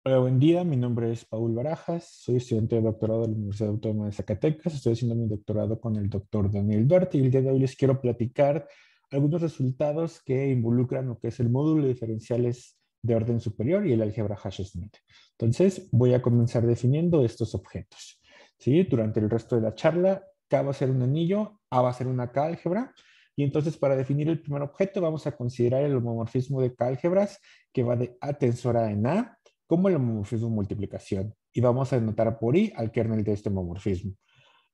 Hola, buen día. Mi nombre es Paul Barajas. Soy estudiante de doctorado de la Universidad Autónoma de Zacatecas. Estoy haciendo mi doctorado con el doctor Daniel Duarte y el día de hoy les quiero platicar algunos resultados que involucran lo que es el módulo de diferenciales de orden superior y el álgebra Hash-Smith. Entonces, voy a comenzar definiendo estos objetos. ¿Sí? Durante el resto de la charla, K va a ser un anillo, A va a ser una K-álgebra. Y entonces, para definir el primer objeto, vamos a considerar el homomorfismo de K-álgebras que va de A tensor A en A como el homomorfismo multiplicación. Y vamos a denotar por I al kernel de este homomorfismo.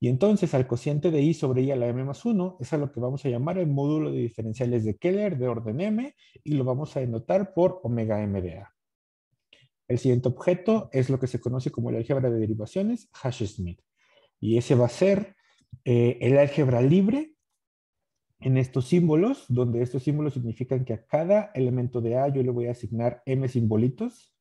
Y entonces al cociente de I sobre I a la M más 1 es a lo que vamos a llamar el módulo de diferenciales de Keller de orden M y lo vamos a denotar por omega M de A. El siguiente objeto es lo que se conoce como el álgebra de derivaciones Hash-Smith. Y ese va a ser el álgebra libre en estos símbolos, donde estos símbolos significan que a cada elemento de A yo le voy a asignar M simbolitos.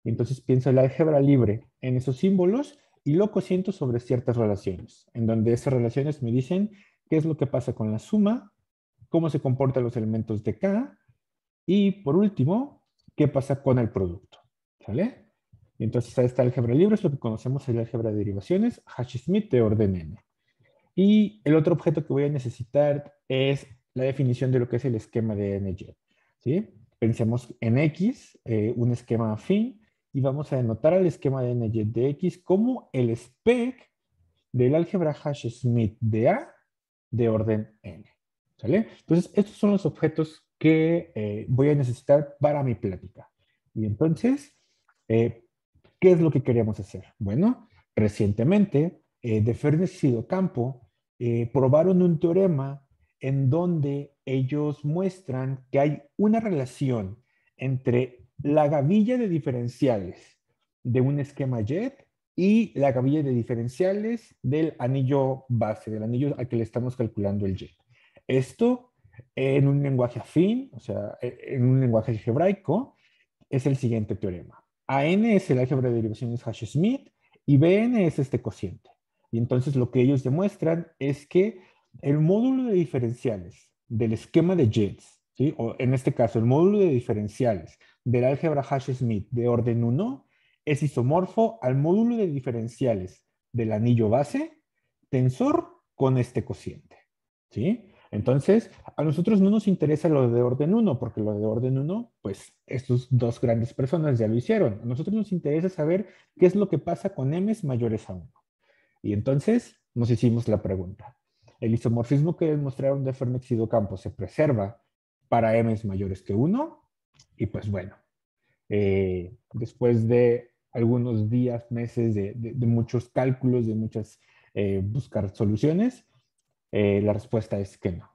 Entonces pienso el álgebra libre en esos símbolos y lo cociento sobre ciertas relaciones, en donde esas relaciones me dicen qué es lo que pasa con la suma, cómo se comportan los elementos de K y, por último, qué pasa con el producto. ¿Sale? Entonces, esta álgebra libre es lo que conocemos el álgebra de derivaciones, Hash-Smith de orden n. Y el otro objeto que voy a necesitar es la definición de lo que es el esquema de NY. ¿Sí? Pensemos en X, un esquema afín, y vamos a denotar al esquema de NY de X como el spec del álgebra Hash-Smith de A de orden N. ¿Sale? Entonces, estos son los objetos que voy a necesitar para mi plática. Y entonces, eh, ¿qué es lo que queríamos hacer? Bueno, recientemente, de Fernes y Docampo probaron un teorema en donde ellos muestran que hay una relación entre la gavilla de diferenciales de un esquema jet y la gavilla de diferenciales del anillo base, del anillo al que le estamos calculando el jet. Esto en un lenguaje afín, o sea, en un lenguaje algebraico, es el siguiente teorema. AN es el álgebra de derivaciones Hash-Smith y BN es este cociente. Y entonces lo que ellos demuestran es que el módulo de diferenciales del esquema de jets, ¿sí? O en este caso el módulo de diferenciales del álgebra Hash-Smith de orden 1 es isomorfo al módulo de diferenciales del anillo base tensor con este cociente. ¿Sí? Entonces, a nosotros no nos interesa lo de orden 1, porque lo de orden 1, pues estos dos grandes personas ya lo hicieron. A nosotros nos interesa saber qué es lo que pasa con m's mayores a 1. Y entonces nos hicimos la pregunta. ¿El isomorfismo que demostraron de Fernex y Docampo se preserva para m's mayores que 1? Y pues bueno, después de algunos días, meses de muchos cálculos, de muchas buscar soluciones, la respuesta es que no.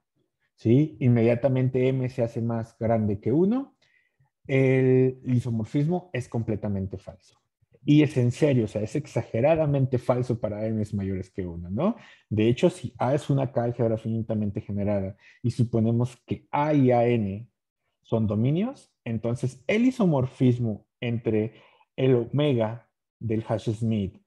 ¿Sí? Inmediatamente m se hace más grande que 1, el isomorfismo es completamente falso. Y es en serio, o sea, es exageradamente falso para m mayores que 1, ¿no? De hecho, si A es una álgebra finitamente generada y suponemos que A y AN son dominios, entonces el isomorfismo entre el omega del Hash-Smith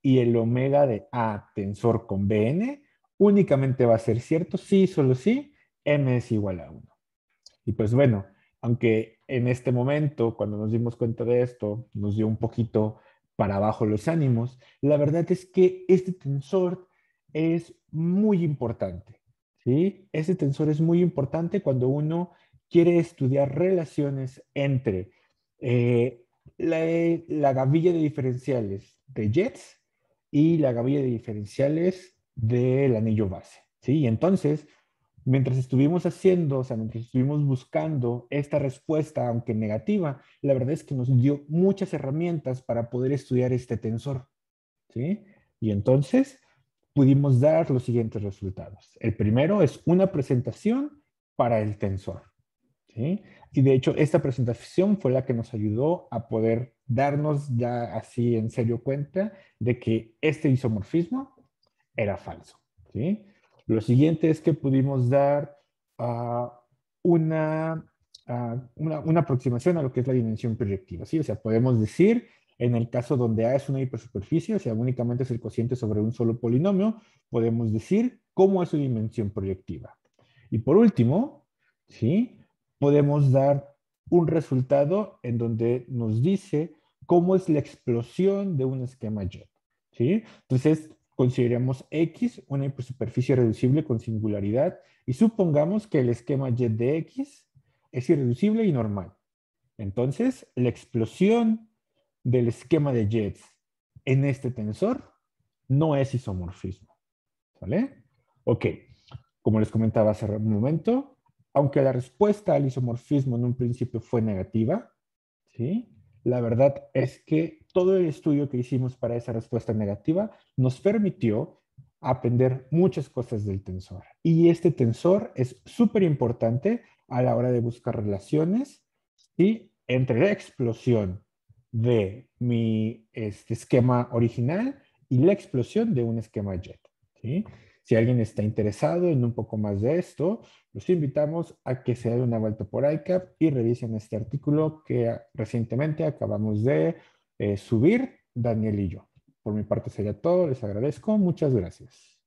y el omega de A tensor con Bn únicamente va a ser cierto si, solo si, m es igual a 1. Y pues bueno, aunque en este momento, cuando nos dimos cuenta de esto, nos dio un poquito para abajo los ánimos, la verdad es que este tensor es muy importante, ¿sí? Este tensor es muy importante cuando uno quiere estudiar relaciones entre eh, la, la gavilla de diferenciales de jets y la gavilla de diferenciales del anillo base, ¿sí? Y entonces, mientras estuvimos haciendo, o sea, mientras estuvimos buscando esta respuesta, aunque negativa, la verdad es que nos dio muchas herramientas para poder estudiar este tensor, ¿sí? Y entonces pudimos dar los siguientes resultados. El primero es una presentación para el tensor, ¿sí? Y de hecho, esta presentación fue la que nos ayudó a poder darnos ya así en serio cuenta de que este isomorfismo era falso, ¿sí? Lo siguiente es que pudimos dar uh, una, una aproximación a lo que es la dimensión proyectiva, ¿sí? O sea, podemos decir, en el caso donde A es una hipersuperficie, o sea, únicamente es el cociente sobre un solo polinomio, podemos decir cómo es su dimensión proyectiva. Y por último, ¿sí? Podemos dar un resultado en donde nos dice cómo es la explosión de un esquema jet, ¿sí? Entonces, consideremos X una hipersuperficie reducible con singularidad y supongamos que el esquema jet de X es irreducible y normal. Entonces, la explosión del esquema de jets en este tensor no es isomorfismo, ¿vale? Ok, como les comentaba hace un momento, aunque la respuesta al isomorfismo en un principio fue negativa, ¿sí? La verdad es que todo el estudio que hicimos para esa respuesta negativa nos permitió aprender muchas cosas del tensor. Y este tensor es súper importante a la hora de buscar relaciones, ¿sí? Entre la explosión de mi esquema original y la explosión de un esquema jet, ¿sí? Si alguien está interesado en un poco más de esto, los invitamos a que se den una vuelta por ICAP y revisen este artículo que recientemente acabamos de subir, Daniel y yo. Por mi parte sería todo, les agradezco, muchas gracias.